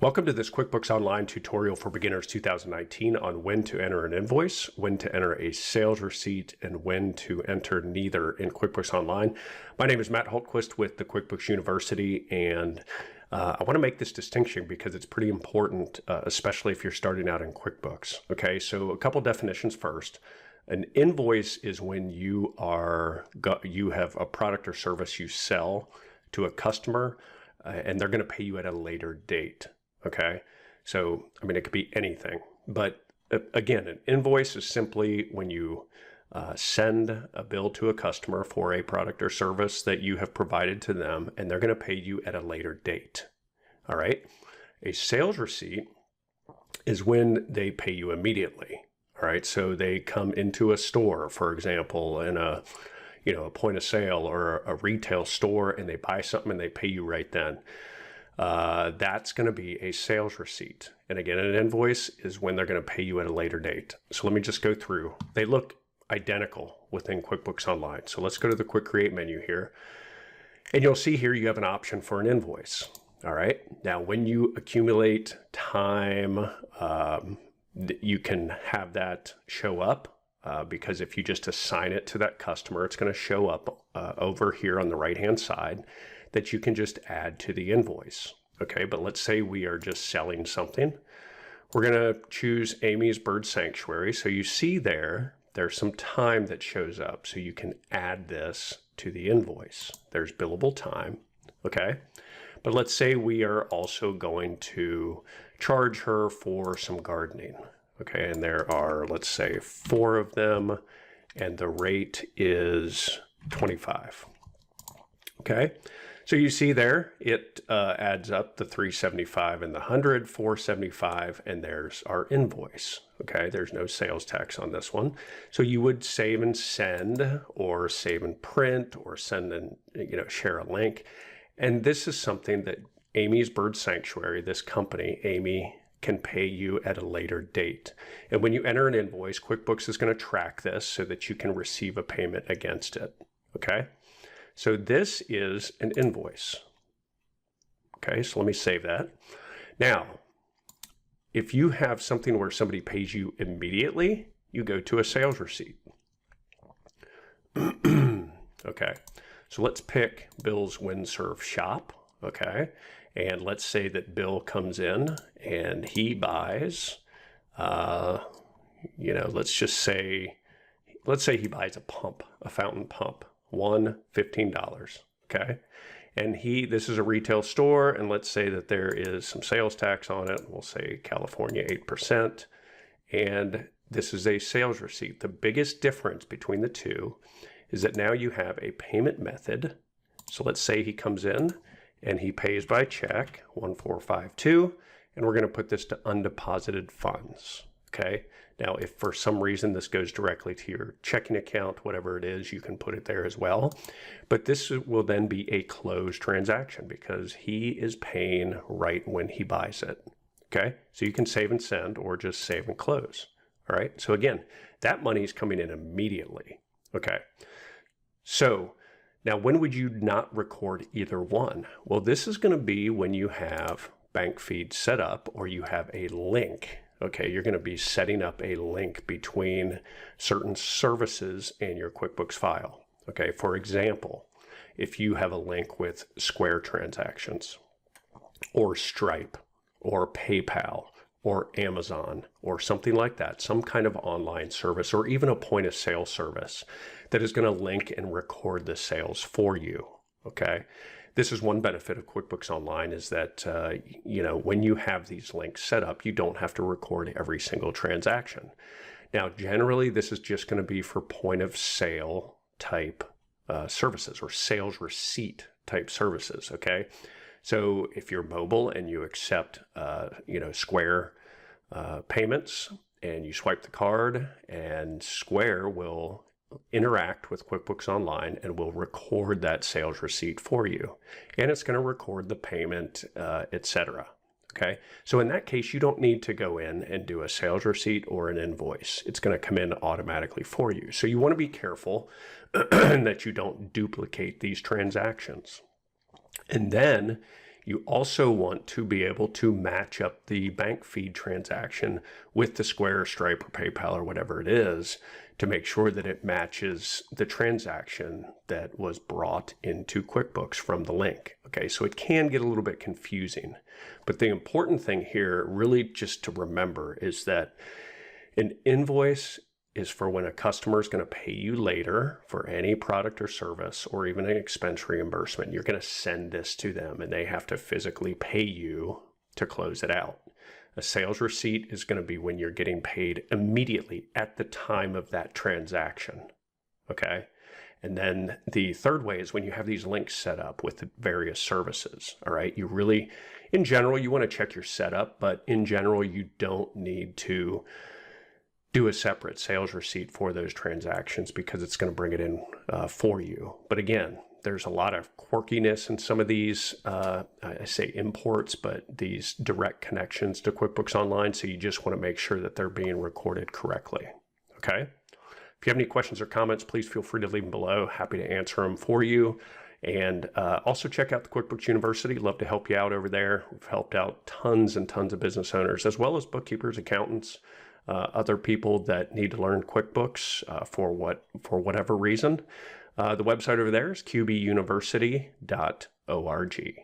Welcome to this QuickBooks Online tutorial for beginners 2019 on when to enter an invoice, when to enter a sales receipt, and when to enter neither in QuickBooks Online. My name is Matt Holtquist with the QuickBooks University, and I want to make this distinction because it's pretty important, especially if you're starting out in QuickBooks. Okay, so a couple definitions first. An invoice is when you have a product or service you sell to a customer, and they're going to pay you at a later date. Okay, so I mean, it could be anything, but again, an invoice is simply when you send a bill to a customer for a product or service that you have provided to them, and they're going to pay you at a later date. All right, a sales receipt is when they pay you immediately. All right, so they come into a store, for example, in a point of sale or a retail store, and they buy something and they pay you right then. That's going to be a sales receipt. And again, an invoice is when they're going to pay you at a later date. So let me just go through. They look identical within QuickBooks Online. So let's go to the Quick Create menu here. And you'll see here you have an option for an invoice. All right. Now, when you accumulate time, you can have that show up because if you just assign it to that customer, it's going to show up over here on the right-hand side that you can just add to the invoice. Okay, but let's say we are just selling something. We're going to choose Amy's Bird Sanctuary. So you see there's some time that shows up. So you can add this to the invoice. There's billable time. Okay, but let's say we are also going to charge her for some gardening. Okay, and there are, let's say, 4 of them, and the rate is $25. Okay, so you see there, it adds up the $375 and the $100, $475, and there's our invoice. Okay, there's no sales tax on this one. So you would save and send, or save and print, or send and share a link. And this is something that Amy's Bird Sanctuary, this company, Amy, can pay you at a later date. And when you enter an invoice, QuickBooks is going to track this so that you can receive a payment against it. Okay. So this is an invoice. Okay, so let me save that. Now, if you have something where somebody pays you immediately, you go to a sales receipt. Okay, so let's pick Bill's Windsurf Shop. Okay, and let's say that Bill comes in and he buys, let's say he buys a pump, a fountain pump. $15, okay? And this is a retail store, and let's say that there is some sales tax on it. We'll say California 8%, and this is a sales receipt. The biggest difference between the two is that now you have a payment method. So let's say he comes in and he pays by check, 1452, and we're going to put this to undeposited funds, okay? Now, if for some reason this goes directly to your checking account, whatever it is, you can put it there as well. But this will then be a closed transaction because he is paying right when he buys it. Okay, so you can save and send or just save and close. All right, so again, that money is coming in immediately. Okay, so now when would you not record either one? Well, this is going to be when you have bank feed set up or you have a link. Okay, you're going to be setting up a link between certain services in your QuickBooks file. Okay, for example, if you have a link with Square transactions or Stripe or PayPal or Amazon or something like that, some kind of online service or even a point of sale service that is going to link and record the sales for you. Okay. This is one benefit of QuickBooks Online is that, when you have these links set up, you don't have to record every single transaction. Now, generally, this is just going to be for point of sale type services or sales receipt type services, okay? So if you're mobile and you accept, Square payments and you swipe the card and Square will interact with QuickBooks Online and will record that sales receipt for you. And it's going to record the payment, etc. Okay. So in that case, you don't need to go in and do a sales receipt or an invoice. It's going to come in automatically for you. So you want to be careful that you don't duplicate these transactions. And then You also want to be able to match up the bank feed transaction with the Square, Stripe, or PayPal, or whatever it is, to make sure that it matches the transaction that was brought into QuickBooks from the link. Okay, so it can get a little bit confusing. But the important thing here, really just to remember, is that an invoice is for when a customer is going to pay you later for any product or service, or even an expense reimbursement. You're going to send this to them and they have to physically pay you to close it out. A sales receipt is going to be when you're getting paid immediately at the time of that transaction. Okay. And then the third way is when you have these links set up with the various services. All right. You really, in general, you want to check your setup, but in general, you don't need to do a separate sales receipt for those transactions because it's going to bring it in for you. But again, there's a lot of quirkiness in some of these, I say imports, but these direct connections to QuickBooks Online. So you just want to make sure that they're being recorded correctly. Okay. If you have any questions or comments, please feel free to leave them below. Happy to answer them for you. And also check out the QuickBooks University. Love to help you out over there. We've helped out tons and tons of business owners, as well as bookkeepers, accountants, other people that need to learn QuickBooks for whatever reason. The website over there is qbuniversity.org.